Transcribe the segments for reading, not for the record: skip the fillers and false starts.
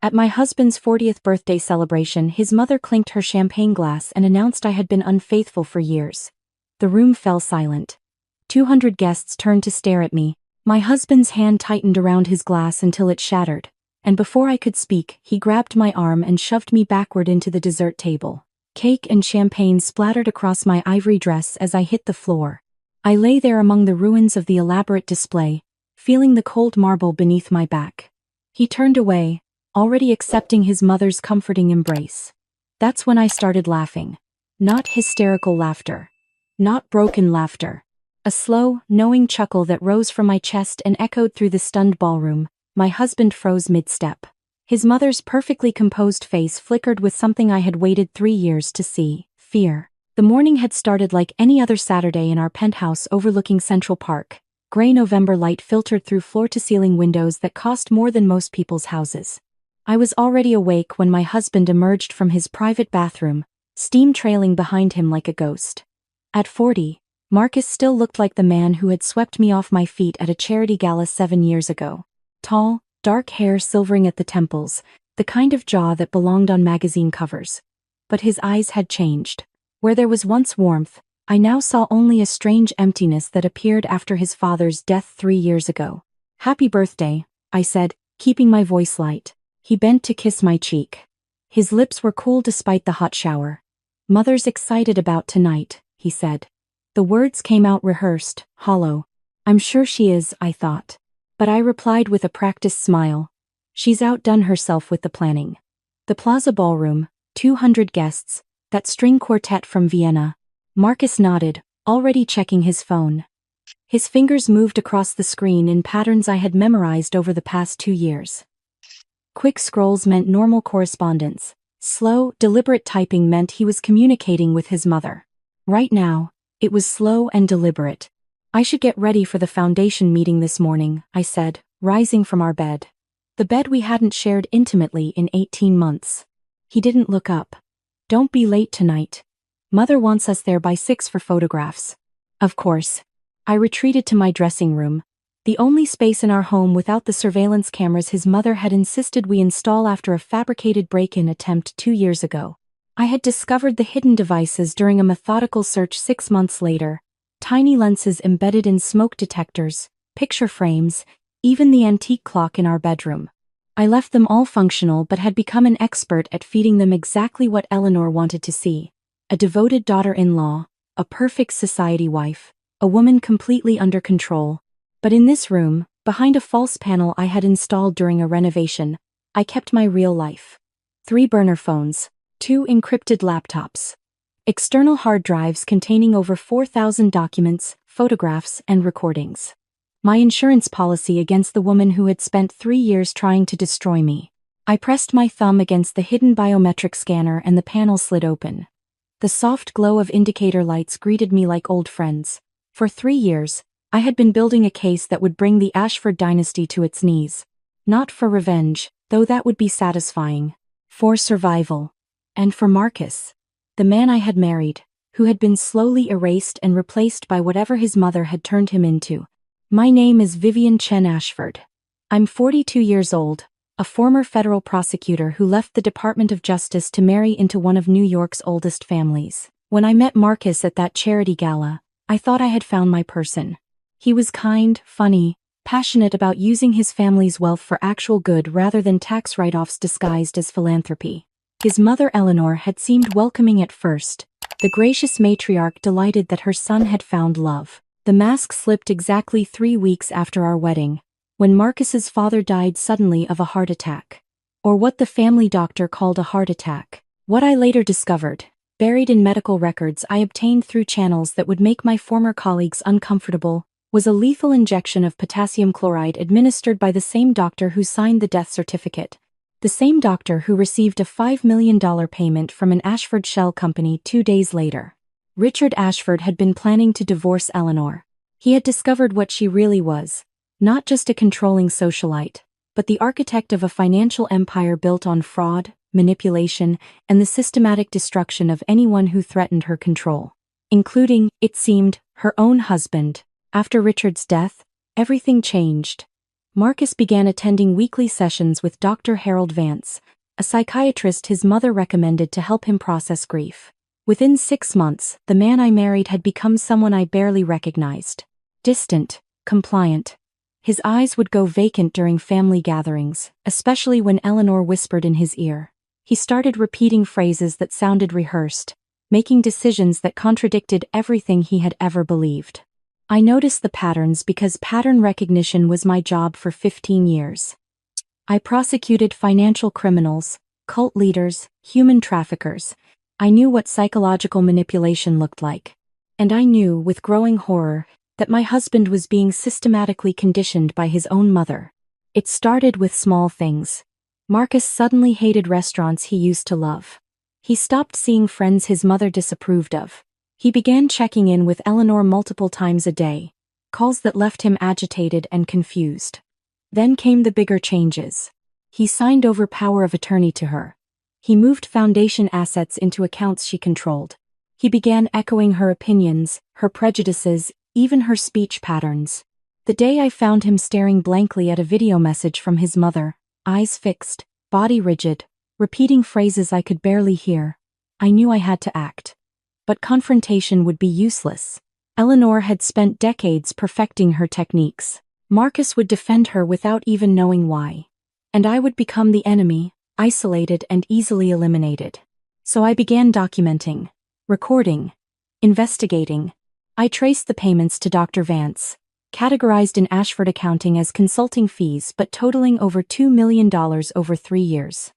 At my husband's 40th birthday celebration, his mother clinked her champagne glass and announced I had been unfaithful for years. The room fell silent. 200 guests turned to stare at me. My husband's hand tightened around his glass until it shattered, and before I could speak, he grabbed my arm and shoved me backward into the dessert table. Cake and champagne splattered across my ivory dress as I hit the floor. I lay there among the ruins of the elaborate display, feeling the cold marble beneath my back. He turned away, already accepting his mother's comforting embrace. That's when I started laughing. Not hysterical laughter. Not broken laughter. A slow, knowing chuckle that rose from my chest and echoed through the stunned ballroom. My husband froze mid-step. His mother's perfectly composed face flickered with something I had waited 3 years to see: fear. The morning had started like any other Saturday in our penthouse overlooking Central Park. Gray November light filtered through floor-to-ceiling windows that cost more than most people's houses. I was already awake when my husband emerged from his private bathroom, steam trailing behind him like a ghost. At 40, Marcus still looked like the man who had swept me off my feet at a charity gala 7 years ago. Tall, dark hair silvering at the temples, the kind of jaw that belonged on magazine covers. But his eyes had changed. Where there was once warmth, I now saw only a strange emptiness that appeared after his father's death 3 years ago. "Happy birthday," I said, keeping my voice light. He bent to kiss my cheek. His lips were cool despite the hot shower. "Mother's excited about tonight," he said. The words came out rehearsed, hollow. "I'm sure she is," I thought. But I replied with a practiced smile. "She's outdone herself with the planning." The Plaza Ballroom, 200 guests, that string quartet from Vienna. Marcus nodded, already checking his phone. His fingers moved across the screen in patterns I had memorized over the past 2 years. Quick scrolls meant normal correspondence. Slow, deliberate typing meant he was communicating with his mother. Right now, it was slow and deliberate. "I should get ready for the foundation meeting this morning," I said, rising from our bed. The bed we hadn't shared intimately in 18 months. He didn't look up. "Don't be late tonight. Mother wants us there by 6 for photographs." Of course. I retreated to my dressing room, the only space in our home without the surveillance cameras his mother had insisted we install after a fabricated break-in attempt 2 years ago. I had discovered the hidden devices during a methodical search 6 months later. Tiny lenses embedded in smoke detectors, picture frames, even the antique clock in our bedroom. I left them all functional but had become an expert at feeding them exactly what Eleanor wanted to see: a devoted daughter-in-law, a perfect society wife, a woman completely under control. But in this room, behind a false panel I had installed during a renovation, I kept my real life. 3 burner phones, 2 encrypted laptops, external hard drives containing over 4,000 documents, photographs, and recordings. My insurance policy against the woman who had spent 3 years trying to destroy me. I pressed my thumb against the hidden biometric scanner and the panel slid open. The soft glow of indicator lights greeted me like old friends. For 3 years, I had been building a case that would bring the Ashford dynasty to its knees. Not for revenge, though that would be satisfying. For survival. And for Marcus. The man I had married, who had been slowly erased and replaced by whatever his mother had turned him into. My name is Vivian Chen Ashford. I'm 42 years old, a former federal prosecutor who left the Department of Justice to marry into one of New York's oldest families. When I met Marcus at that charity gala, I thought I had found my person. He was kind, funny, passionate about using his family's wealth for actual good rather than tax write-offs disguised as philanthropy. His mother Eleanor had seemed welcoming at first, the gracious matriarch delighted that her son had found love. The mask slipped exactly 3 weeks after our wedding, when Marcus's father died suddenly of a heart attack. Or what the family doctor called a heart attack. What I later discovered, buried in medical records I obtained through channels that would make my former colleagues uncomfortable, was a lethal injection of potassium chloride administered by the same doctor who signed the death certificate. The same doctor who received a $5 million payment from an Ashford shell company 2 days later. Richard Ashford had been planning to divorce Eleanor. He had discovered what she really was, not just a controlling socialite, but the architect of a financial empire built on fraud, manipulation, and the systematic destruction of anyone who threatened her control. Including, it seemed, her own husband. After Richard's death, everything changed. Marcus began attending weekly sessions with Dr. Harold Vance, a psychiatrist his mother recommended to help him process grief. Within 6 months, the man I married had become someone I barely recognized. Distant, compliant. His eyes would go vacant during family gatherings, especially when Eleanor whispered in his ear. He started repeating phrases that sounded rehearsed, making decisions that contradicted everything he had ever believed. I noticed the patterns because pattern recognition was my job for 15 years. I prosecuted financial criminals, cult leaders, human traffickers. I knew what psychological manipulation looked like. And I knew, with growing horror, that my husband was being systematically conditioned by his own mother. It started with small things. Marcus suddenly hated restaurants he used to love. He stopped seeing friends his mother disapproved of. He began checking in with Eleanor multiple times a day, calls that left him agitated and confused. Then came the bigger changes. He signed over power of attorney to her. He moved foundation assets into accounts she controlled. He began echoing her opinions, her prejudices, even her speech patterns. The day I found him staring blankly at a video message from his mother, eyes fixed, body rigid, repeating phrases I could barely hear, I knew I had to act. But confrontation would be useless. Eleanor had spent decades perfecting her techniques. Marcus would defend her without even knowing why. And I would become the enemy, isolated and easily eliminated. So I began documenting, recording, investigating. I traced the payments to Dr. Vance, categorized in Ashford accounting as consulting fees but totaling over $2 million over 3 years.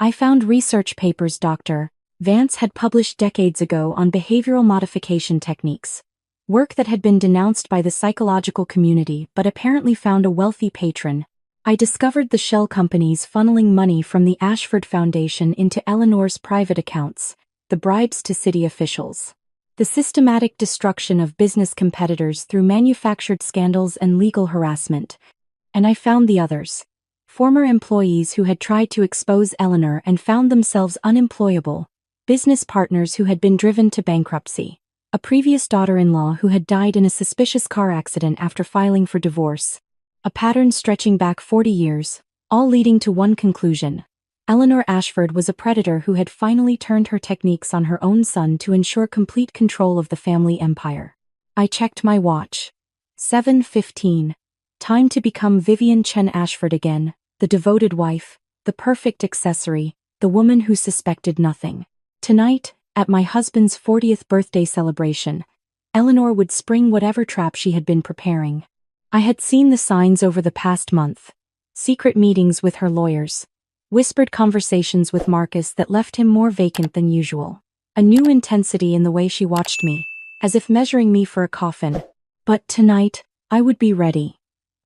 I found research papers Dr. Vance had published decades ago on behavioral modification techniques, work that had been denounced by the psychological community but apparently found a wealthy patron. I discovered the shell companies funneling money from the Ashford Foundation into Eleanor's private accounts, the bribes to city officials, the systematic destruction of business competitors through manufactured scandals and legal harassment. And I found the others. Former employees who had tried to expose Eleanor and found themselves unemployable, business partners who had been driven to bankruptcy, a previous daughter-in-law who had died in a suspicious car accident after filing for divorce, a pattern stretching back 40 years, all leading to one conclusion. Eleanor Ashford was a predator who had finally turned her techniques on her own son to ensure complete control of the family empire. I checked my watch. 7:15. Time to become Vivian Chen Ashford again, the devoted wife, the perfect accessory, the woman who suspected nothing. Tonight, at my husband's 40th birthday celebration, Eleanor would spring whatever trap she had been preparing. I had seen the signs over the past month. Secret meetings with her lawyers. Whispered conversations with Marcus that left him more vacant than usual. A new intensity in the way she watched me, as if measuring me for a coffin. But tonight, I would be ready.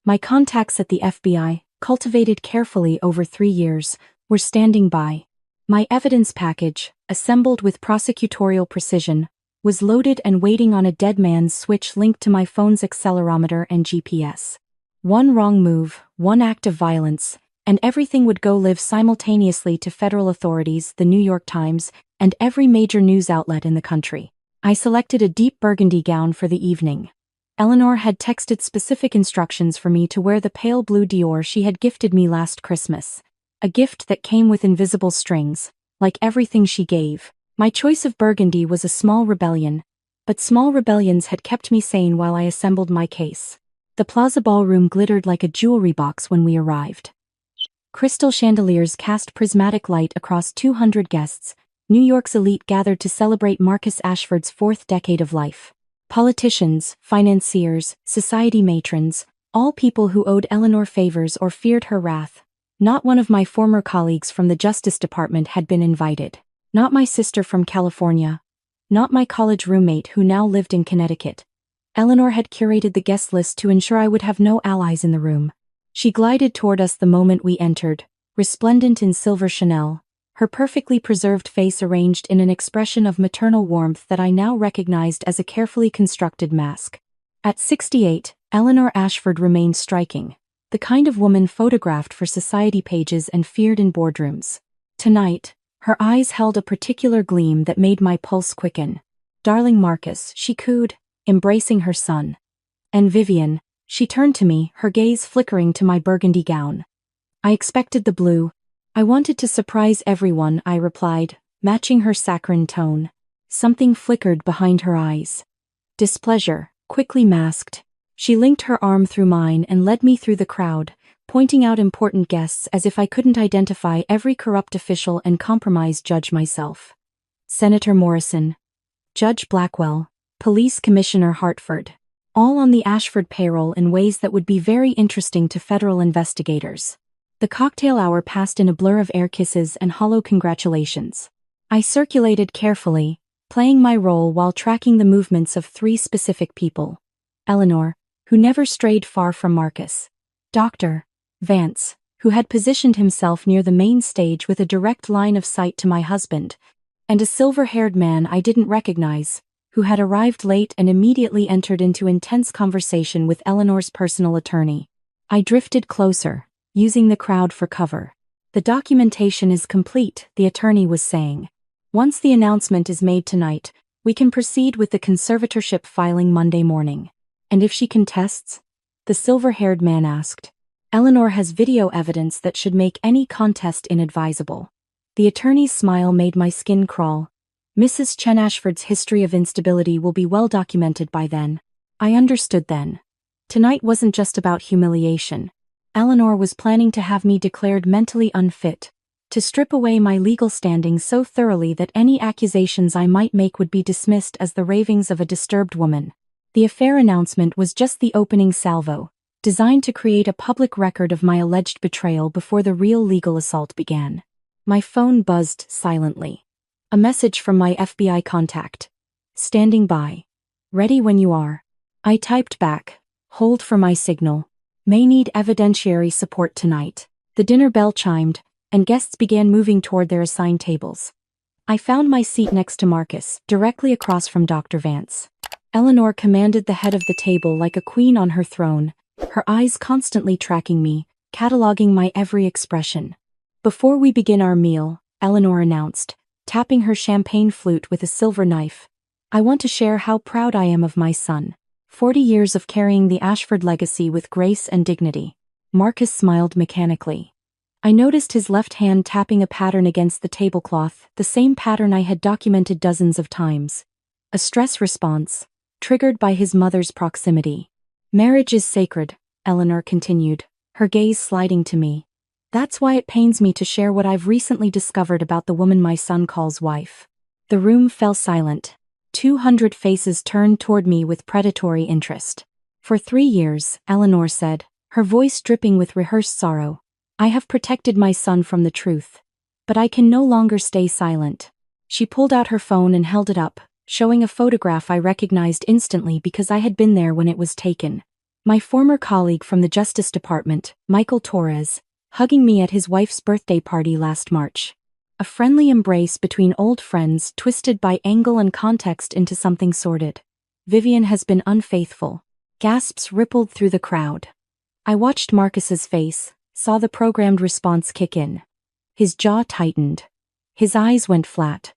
My contacts at the FBI, cultivated carefully over 3 years, were standing by. My evidence package, assembled with prosecutorial precision, was loaded and waiting on a dead man's switch linked to my phone's accelerometer and GPS. One wrong move, one act of violence, and everything would go live simultaneously to federal authorities, the New York Times, and every major news outlet in the country. I selected a deep burgundy gown for the evening. Eleanor had texted specific instructions for me to wear the pale blue Dior she had gifted me last Christmas, a gift that came with invisible strings, like everything she gave. My choice of burgundy was a small rebellion, but small rebellions had kept me sane while I assembled my case. The Plaza Ballroom glittered like a jewelry box when we arrived. Crystal chandeliers cast prismatic light across 200 guests. New York's elite gathered to celebrate Marcus Ashford's 4th decade of life. Politicians, financiers, society matrons, all people who owed Eleanor favors or feared her wrath. Not one of my former colleagues from the Justice Department had been invited. Not my sister from California. Not my college roommate who now lived in Connecticut. Eleanor had curated the guest list to ensure I would have no allies in the room. She glided toward us the moment we entered, resplendent in silver Chanel, her perfectly preserved face arranged in an expression of maternal warmth that I now recognized as a carefully constructed mask. At 68, Eleanor Ashford remained striking, the kind of woman photographed for society pages and feared in boardrooms. Tonight, her eyes held a particular gleam that made my pulse quicken. "Darling Marcus," she cooed, embracing her son. "And Vivian," She turned to me, her gaze flickering to my burgundy gown. I expected the blue. I wanted to surprise everyone, I replied, matching her saccharine tone. Something flickered behind her eyes. Displeasure, quickly masked. She linked her arm through mine and led me through the crowd, pointing out important guests as if I couldn't identify every corrupt official and compromised judge myself. Senator Morrison, Judge Blackwell, Police Commissioner Hartford, all on the Ashford payroll in ways that would be very interesting to federal investigators. The cocktail hour passed in a blur of air kisses and hollow congratulations. I circulated carefully, playing my role while tracking the movements of three specific people. Eleanor, who never strayed far from Marcus. Dr. Vance, who had positioned himself near the main stage with a direct line of sight to my husband, and a silver-haired man I didn't recognize, who had arrived late and immediately entered into intense conversation with Eleanor's personal attorney. I drifted closer, using the crowd for cover. The documentation is complete, the attorney was saying. Once the announcement is made tonight, we can proceed with the conservatorship filing Monday morning. And if she contests? The silver-haired man asked. Eleanor has video evidence that should make any contest inadvisable. The attorney's smile made my skin crawl. Mrs. Chen Ashford's history of instability will be well documented by then. I understood then. Tonight wasn't just about humiliation. Eleanor was planning to have me declared mentally unfit, to strip away my legal standing so thoroughly that any accusations I might make would be dismissed as the ravings of a disturbed woman. The affair announcement was just the opening salvo, designed to create a public record of my alleged betrayal before the real legal assault began. My phone buzzed silently. A message from my FBI contact. Standing by. Ready when you are. I typed back. Hold for my signal. May need evidentiary support tonight. The dinner bell chimed, and guests began moving toward their assigned tables. I found my seat next to Marcus, directly across from Dr. Vance. Eleanor commanded the head of the table like a queen on her throne, her eyes constantly tracking me, cataloging my every expression. Before we begin our meal, Eleanor announced, tapping her champagne flute with a silver knife, I want to share how proud I am of my son. 40 years of carrying the Ashford legacy with grace and dignity. Marcus smiled mechanically. I noticed his left hand tapping a pattern against the tablecloth, the same pattern I had documented dozens of times. A stress response, triggered by his mother's proximity. Marriage is sacred, Eleanor continued, her gaze sliding to me. That's why it pains me to share what I've recently discovered about the woman my son calls wife. The room fell silent. 200 faces turned toward me with predatory interest. For 3 years, Eleanor said, her voice dripping with rehearsed sorrow, I have protected my son from the truth. But I can no longer stay silent. She pulled out her phone and held it up, showing a photograph I recognized instantly because I had been there when it was taken. My former colleague from the Justice Department, Michael Torres, hugging me at his wife's birthday party last March. A friendly embrace between old friends twisted by angle and context into something sordid. Vivian has been unfaithful. Gasps rippled through the crowd. I watched Marcus's face, saw the programmed response kick in. His jaw tightened. His eyes went flat.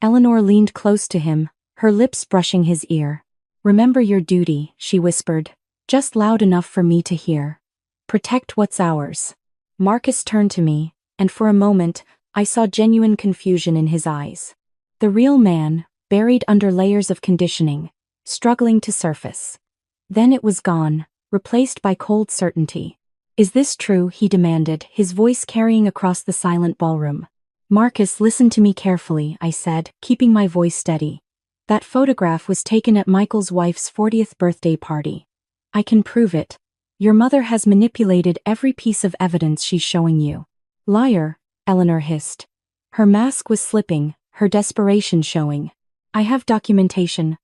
Eleanor leaned close to him, her lips brushing his ear. Remember your duty, she whispered, just loud enough for me to hear. Protect what's ours. Marcus turned to me, and for a moment, I saw genuine confusion in his eyes. The real man, buried under layers of conditioning, struggling to surface. Then it was gone, replaced by cold certainty. Is this true? He demanded, his voice carrying across the silent ballroom. Marcus, listen to me carefully, I said, keeping my voice steady. That photograph was taken at Michael's wife's 40th birthday party. I can prove it. Your mother has manipulated every piece of evidence she's showing you. Liar, Eleanor hissed. Her mask was slipping, her desperation showing. I have documentation.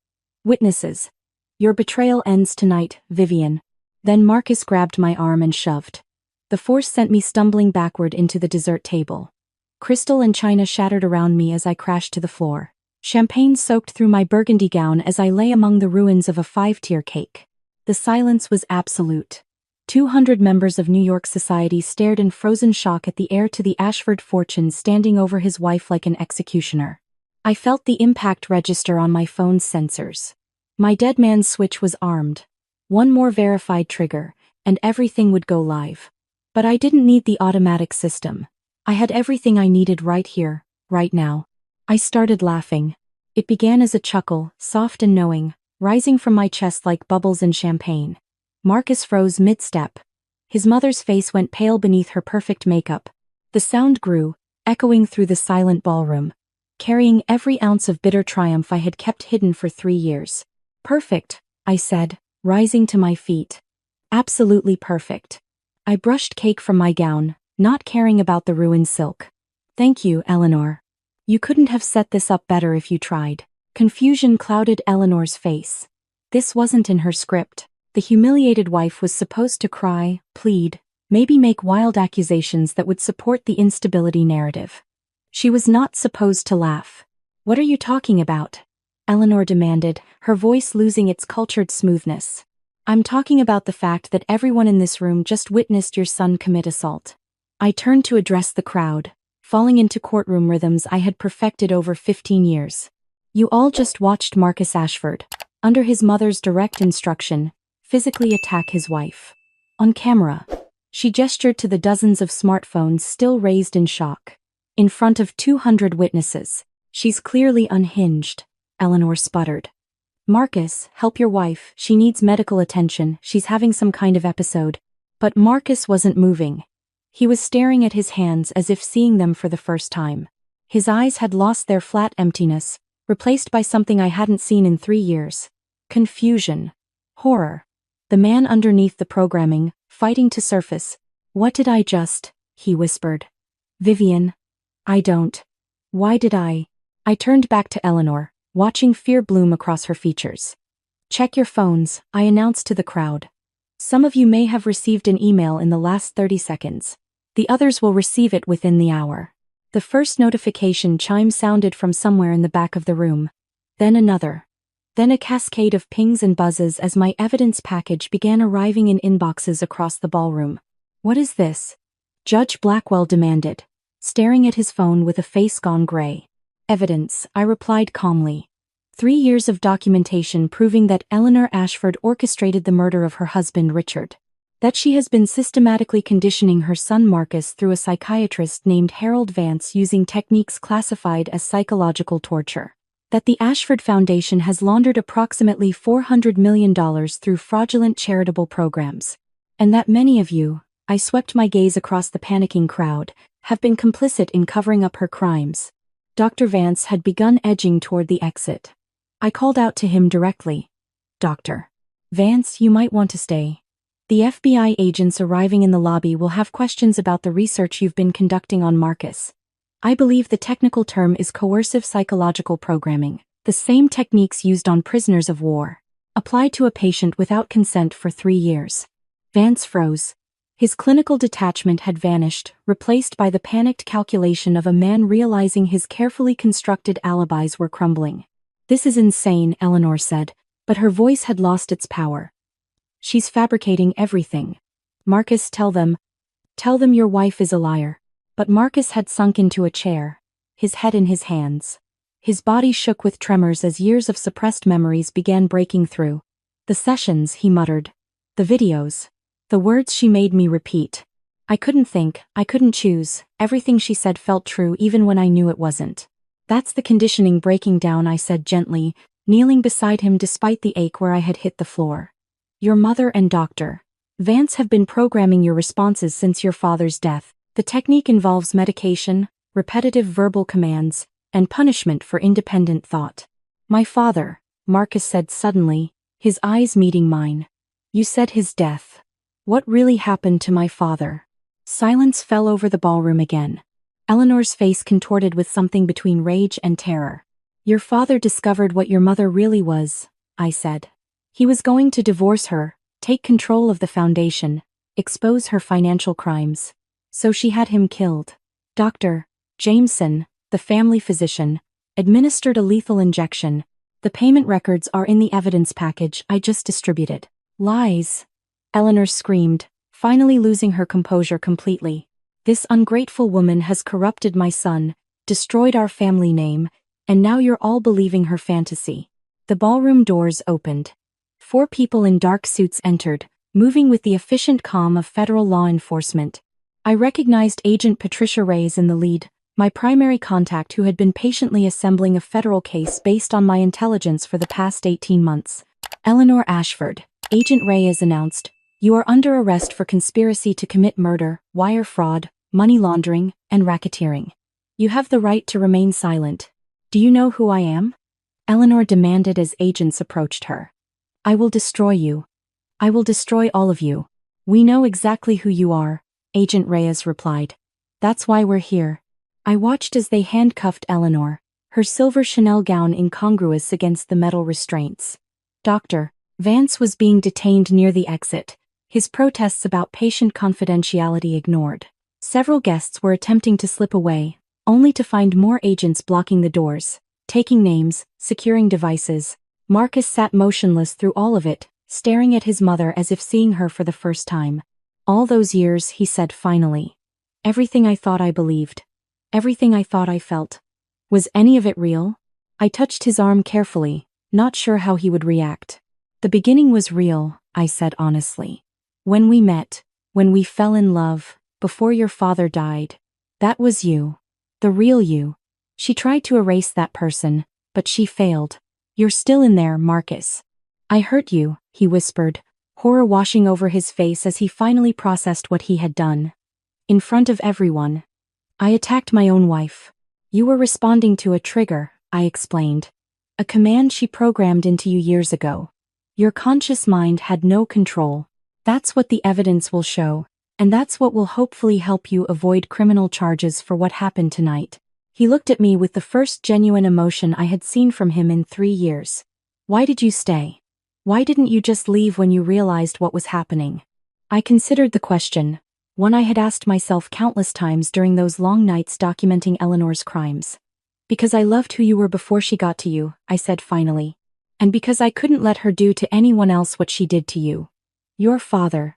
Witnesses. Your betrayal ends tonight, Vivian. Then Marcus grabbed my arm and shoved. The force sent me stumbling backward into the dessert table. Crystal and china shattered around me as I crashed to the floor. Champagne soaked through my burgundy gown as I lay among the ruins of a 5-tier cake. The silence was absolute. 200 members of New York society stared in frozen shock at the heir to the Ashford fortune standing over his wife like an executioner. I felt the impact register on my phone's sensors. My dead man's switch was armed. One more verified trigger, and everything would go live. But I didn't need the automatic system. I had everything I needed right here, right now. I started laughing. It began as a chuckle, soft and knowing, rising from my chest like bubbles in champagne. Marcus froze mid-step. His mother's face went pale beneath her perfect makeup. The sound grew, echoing through the silent ballroom, carrying every ounce of bitter triumph I had kept hidden for 3 years. Perfect, I said, rising to my feet. Absolutely perfect. I brushed cake from my gown, not caring about the ruined silk. Thank you, Eleanor. You couldn't have set this up better if you tried. Confusion clouded Eleanor's face. This wasn't in her script. The humiliated wife was supposed to cry, plead, maybe make wild accusations that would support the instability narrative. She was not supposed to laugh. What are you talking about? Eleanor demanded, her voice losing its cultured smoothness. I'm talking about the fact that everyone in this room just witnessed your son commit assault. I turned to address the crowd, falling into courtroom rhythms I had perfected over 15 years. You all just watched Marcus Ashford, under his mother's direct instruction, physically attack his wife. On camera. She gestured to the dozens of smartphones still raised in shock. In front of 200 witnesses. She's clearly unhinged, Eleanor sputtered. Marcus, help your wife, she needs medical attention, she's having some kind of episode. But Marcus wasn't moving. He was staring at his hands as if seeing them for the first time. His eyes had lost their flat emptiness, replaced by something I hadn't seen in 3 years. Confusion. Horror. The man underneath the programming, fighting to surface. What did I just? He whispered. Vivian. I don't. Why did I? I turned back to Eleanor, watching fear bloom across her features. Check your phones, I announced to the crowd. Some of you may have received an email in the last 30 seconds. The others will receive it within the hour. The first notification chime sounded from somewhere in the back of the room. Then another. Then a cascade of pings and buzzes as my evidence package began arriving in inboxes across the ballroom. What is this? Judge Blackwell demanded, staring at his phone with a face gone gray. Evidence, I replied calmly. 3 years of documentation proving that Eleanor Ashford orchestrated the murder of her husband Richard. That she has been systematically conditioning her son Marcus through a psychiatrist named Harold Vance using techniques classified as psychological torture. That the Ashford Foundation has laundered approximately $400 million through fraudulent charitable programs. And that many of you, I swept my gaze across the panicking crowd, have been complicit in covering up her crimes. Dr. Vance had begun edging toward the exit. I called out to him directly. Dr. Vance, you might want to stay. The FBI agents arriving in the lobby will have questions about the research you've been conducting on Marcus. I believe the technical term is coercive psychological programming, the same techniques used on prisoners of war, applied to a patient without consent for 3 years. Vance froze. His clinical detachment had vanished, replaced by the panicked calculation of a man realizing his carefully constructed alibis were crumbling. This is insane, Eleanor said, but her voice had lost its power. She's fabricating everything. Marcus, tell them your wife is a liar. But Marcus had sunk into a chair, his head in his hands. His body shook with tremors as years of suppressed memories began breaking through. The sessions, he muttered. The videos. The words she made me repeat. I couldn't think, I couldn't choose. Everything she said felt true even when I knew it wasn't. That's the conditioning breaking down, I said gently, kneeling beside him despite the ache where I had hit the floor. Your mother and Dr. Vance have been programming your responses since your father's death. The technique involves medication, repetitive verbal commands, and punishment for independent thought. My father, Marcus said suddenly, his eyes meeting mine. You said his death. What really happened to my father? Silence fell over the ballroom again. Eleanor's face contorted with something between rage and terror. Your father discovered what your mother really was, I said. He was going to divorce her, take control of the foundation, expose her financial crimes. So she had him killed. Dr. Jameson, the family physician, administered a lethal injection. The payment records are in the evidence package I just distributed. Lies. Eleanor screamed, finally losing her composure completely. This ungrateful woman has corrupted my son, destroyed our family name, and now you're all believing her fantasy. The ballroom doors opened. 4 people in dark suits entered, moving with the efficient calm of federal law enforcement. I recognized Agent Patricia Reyes in the lead, my primary contact who had been patiently assembling a federal case based on my intelligence for the past 18 months. Eleanor Ashford, Agent Reyes announced, "You are under arrest for conspiracy to commit murder, wire fraud, money laundering, and racketeering. You have the right to remain silent. Do you know who I am?" Eleanor demanded as agents approached her. "I will destroy you. I will destroy all of you. We know exactly who you are," Agent Reyes replied. "That's why we're here." I watched as they handcuffed Eleanor, her silver Chanel gown incongruous against the metal restraints. Dr. Vance was being detained near the exit, his protests about patient confidentiality ignored. Several guests were attempting to slip away, only to find more agents blocking the doors, taking names, securing devices. Marcus sat motionless through all of it, staring at his mother as if seeing her for the first time. "All those years," he said finally. "Everything I thought I believed. Everything I thought I felt. Was any of it real?" I touched his arm carefully, not sure how he would react. "The beginning was real," I said honestly. "When we met, when we fell in love, before your father died. That was you. The real you." She tried to erase that person, but she failed. "You're still in there, Marcus." "I hurt you," he whispered, horror washing over his face as he finally processed what he had done. "In front of everyone. I attacked my own wife. You were responding to a trigger," I explained. "A command she programmed into you years ago. Your conscious mind had no control. That's what the evidence will show, and that's what will hopefully help you avoid criminal charges for what happened tonight." He looked at me with the first genuine emotion I had seen from him in 3 years. "Why did you stay? Why didn't you just leave when you realized what was happening?" I considered the question, one I had asked myself countless times during those long nights documenting Eleanor's crimes. "Because I loved who you were before she got to you," I said finally. "And because I couldn't let her do to anyone else what she did to you. Your father.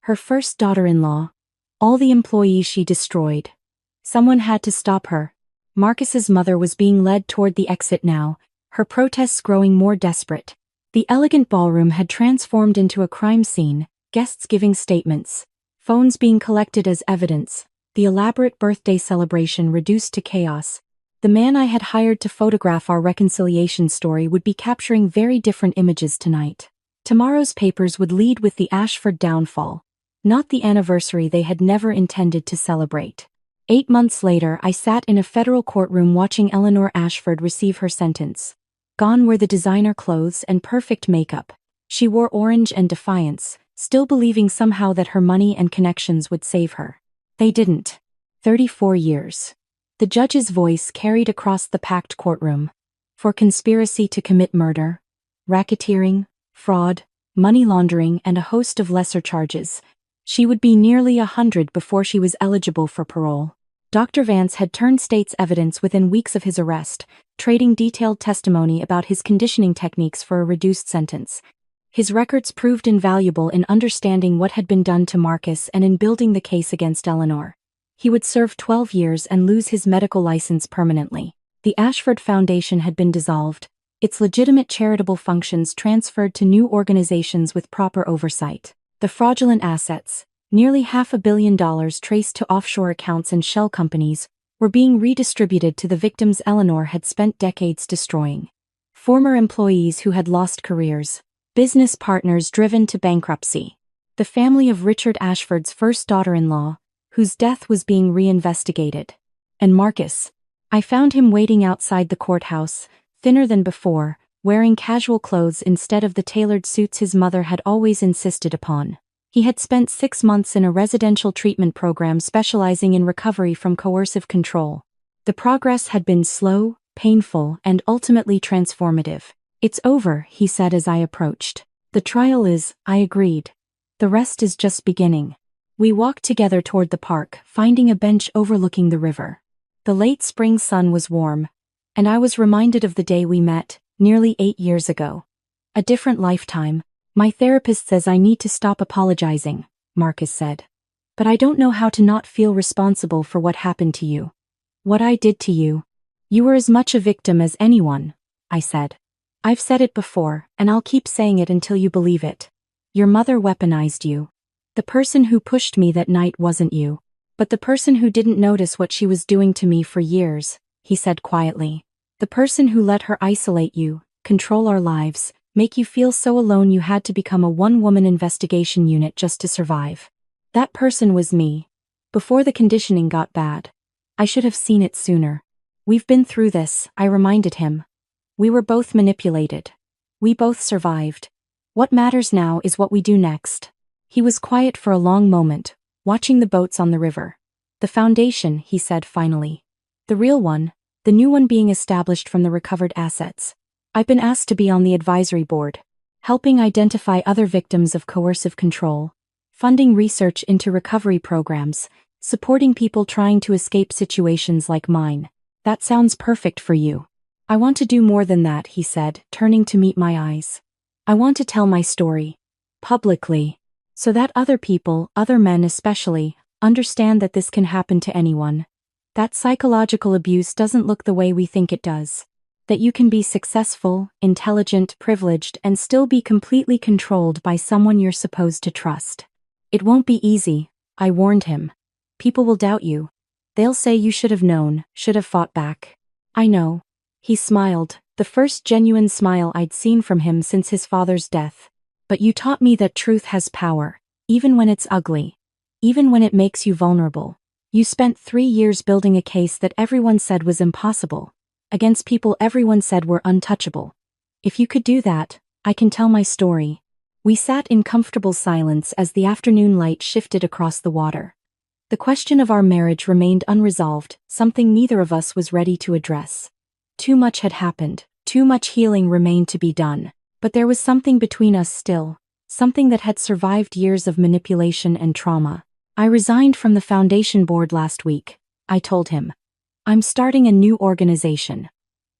Her first daughter-in-law. All the employees she destroyed. Someone had to stop her." Marcus's mother was being led toward the exit now, her protests growing more desperate. The elegant ballroom had transformed into a crime scene, guests giving statements, phones being collected as evidence, the elaborate birthday celebration reduced to chaos. The man I had hired to photograph our reconciliation story would be capturing very different images tonight. Tomorrow's papers would lead with the Ashford downfall, not the anniversary they had never intended to celebrate. 8 months later, I sat in a federal courtroom watching Eleanor Ashford receive her sentence. Gone were the designer clothes and perfect makeup. She wore orange and defiance, still believing somehow that her money and connections would save her. They didn't. 34 years. The judge's voice carried across the packed courtroom. For conspiracy to commit murder, racketeering, fraud, money laundering, and a host of lesser charges. She would be nearly 100 before she was eligible for parole. Dr. Vance had turned state's evidence within weeks of his arrest, trading detailed testimony about his conditioning techniques for a reduced sentence. His records proved invaluable in understanding what had been done to Marcus and in building the case against Eleanor. He would serve 12 years and lose his medical license permanently. The Ashford Foundation had been dissolved, its legitimate charitable functions transferred to new organizations with proper oversight. The fraudulent assets, nearly $500 million traced to offshore accounts and shell companies, were being redistributed to the victims Eleanor had spent decades destroying. Former employees who had lost careers, business partners driven to bankruptcy. The family of Richard Ashford's first daughter-in-law, whose death was being reinvestigated. And Marcus. I found him waiting outside the courthouse, thinner than before, wearing casual clothes instead of the tailored suits his mother had always insisted upon. He had spent 6 months in a residential treatment program specializing in recovery from coercive control. The progress had been slow, painful, and ultimately transformative. "It's over," he said as I approached. "The trial is," I agreed. "The rest is just beginning." We walked together toward the park, finding a bench overlooking the river. The late spring sun was warm, and I was reminded of the day we met, nearly 8 years ago. A different lifetime. "My therapist says I need to stop apologizing," Marcus said. "But I don't know how to not feel responsible for what happened to you. What I did to you. You were as much a victim as anyone," I said. I've said it before, and I'll keep saying it until you believe it. Your mother weaponized you. The person who pushed me that night wasn't you, but the person who didn't notice what she was doing to me for years, he said quietly. The person who let her isolate you, control our lives, make you feel so alone you had to become a one-woman investigation unit just to survive. That person was me. Before the conditioning got bad. I should have seen it sooner. We've been through this, I reminded him. We were both manipulated. We both survived. What matters now is what we do next. He was quiet for a long moment, watching the boats on the river. The foundation, he said finally. The real one, the new one being established from the recovered assets. I've been asked to be on the advisory board, helping identify other victims of coercive control, funding research into recovery programs, supporting people trying to escape situations like mine. That sounds perfect for you. I want to do more than that, he said, turning to meet my eyes. I want to tell my story. Publicly. So that other people, other men especially, understand that this can happen to anyone. That psychological abuse doesn't look the way we think it does. That you can be successful, intelligent, privileged, and still be completely controlled by someone you're supposed to trust. It won't be easy, I warned him. People will doubt you. They'll say you should have known, should have fought back. I know. He smiled, the first genuine smile I'd seen from him since his father's death. But you taught me that truth has power, even when it's ugly. Even when it makes you vulnerable. You spent 3 years building a case that everyone said was impossible, against people everyone said were untouchable. If you could do that, I can tell my story. We sat in comfortable silence as the afternoon light shifted across the water. The question of our marriage remained unresolved, something neither of us was ready to address. Too much had happened, too much healing remained to be done, but there was something between us still, something that had survived years of manipulation and trauma. I resigned from the foundation board last week, I told him. I'm starting a new organization.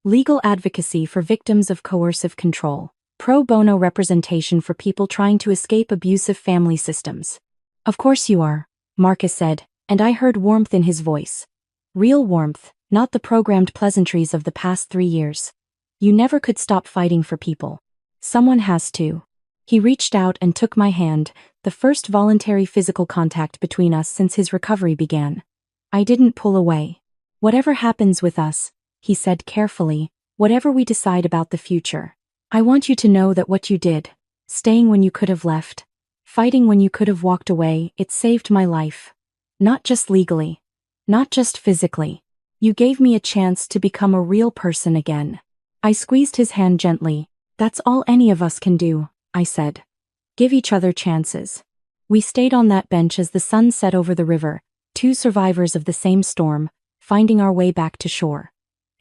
Legal advocacy for victims of coercive control. Pro bono representation for people trying to escape abusive family systems. Of course you are, Marcus said, and I heard warmth in his voice. Real warmth, not the programmed pleasantries of the past 3 years. You never could stop fighting for people. Someone has to. He reached out and took my hand, the first voluntary physical contact between us since his recovery began. I didn't pull away. Whatever happens with us, he said carefully, whatever we decide about the future, I want you to know that what you did, staying when you could have left, fighting when you could have walked away, it saved my life. Not just legally. Not just physically. You gave me a chance to become a real person again. I squeezed his hand gently. That's all any of us can do, I said. Give each other chances. We stayed on that bench as the sun set over the river, 2 survivors of the same storm, finding our way back to shore.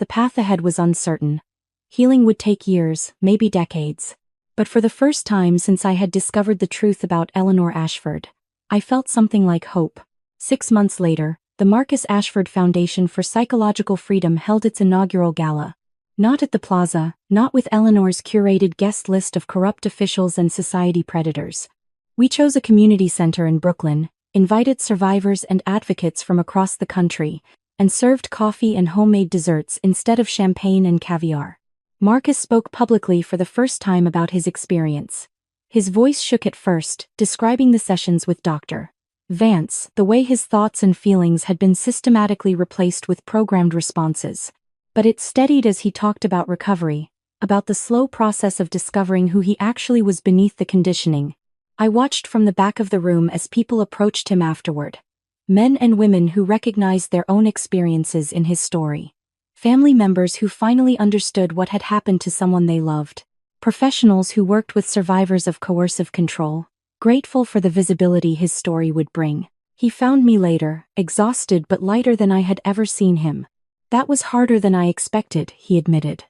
The path ahead was uncertain. Healing would take years, maybe decades. But for the first time since I had discovered the truth about Eleanor Ashford, I felt something like hope. 6 months later, the Marcus Ashford Foundation for Psychological Freedom held its inaugural gala. Not at the plaza, not with Eleanor's curated guest list of corrupt officials and society predators. We chose a community center in Brooklyn, invited survivors and advocates from across the country, and served coffee and homemade desserts instead of champagne and caviar. Marcus spoke publicly for the first time about his experience. His voice shook at first, describing the sessions with Dr. Vance, the way his thoughts and feelings had been systematically replaced with programmed responses. But it steadied as he talked about recovery, about the slow process of discovering who he actually was beneath the conditioning. I watched from the back of the room as people approached him afterward. Men and women who recognized their own experiences in his story. Family members who finally understood what had happened to someone they loved. Professionals who worked with survivors of coercive control, grateful for the visibility his story would bring. He found me later, exhausted but lighter than I had ever seen him. That was harder than I expected, he admitted.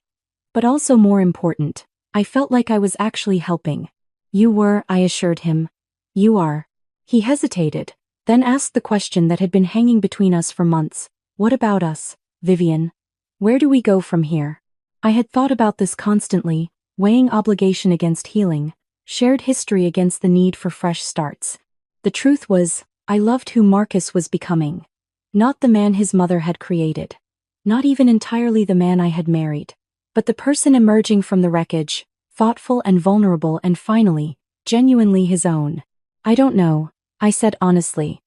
But also more important, I felt like I was actually helping. You were, I assured him. You are. He hesitated, then asked the question that had been hanging between us for months. What about us, Vivian? Where do we go from here? I had thought about this constantly, weighing obligation against healing, shared history against the need for fresh starts. The truth was, I loved who Marcus was becoming. Not the man his mother had created. Not even entirely the man I had married. But the person emerging from the wreckage, thoughtful and vulnerable and finally, genuinely his own. I don't know, I said honestly.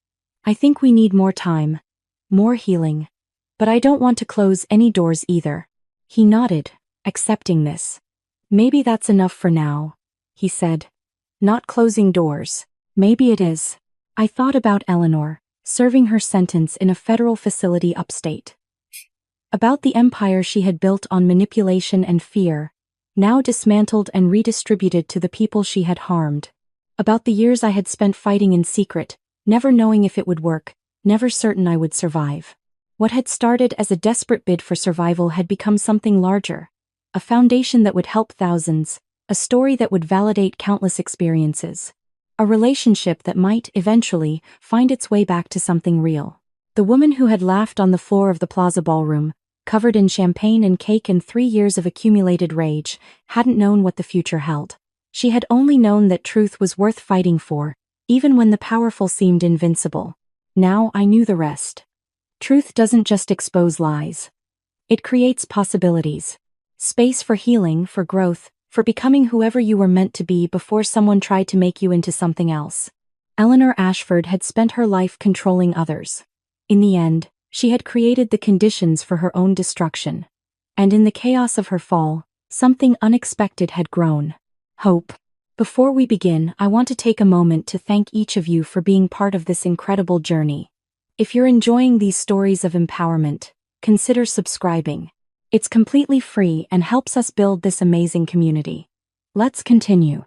I think we need more time. More healing. But I don't want to close any doors either. He nodded, accepting this. Maybe that's enough for now, he said. Not closing doors. Maybe it is. I thought about Eleanor, serving her sentence in a federal facility upstate. About the empire she had built on manipulation and fear, now dismantled and redistributed to the people she had harmed. About the years I had spent fighting in secret, never knowing if it would work, never certain I would survive. What had started as a desperate bid for survival had become something larger. A foundation that would help thousands, a story that would validate countless experiences. A relationship that might, eventually, find its way back to something real. The woman who had laughed on the floor of the plaza ballroom, covered in champagne and cake and 3 years of accumulated rage, hadn't known what the future held. She had only known that truth was worth fighting for, even when the powerful seemed invincible. Now I knew the rest. Truth doesn't just expose lies. It creates possibilities. Space for healing, for growth, for becoming whoever you were meant to be before someone tried to make you into something else. Eleanor Ashford had spent her life controlling others. In the end, she had created the conditions for her own destruction. And in the chaos of her fall, something unexpected had grown. Hope. Before we begin, I want to take a moment to thank each of you for being part of this incredible journey. If you're enjoying these stories of empowerment, consider subscribing. It's completely free and helps us build this amazing community. Let's continue.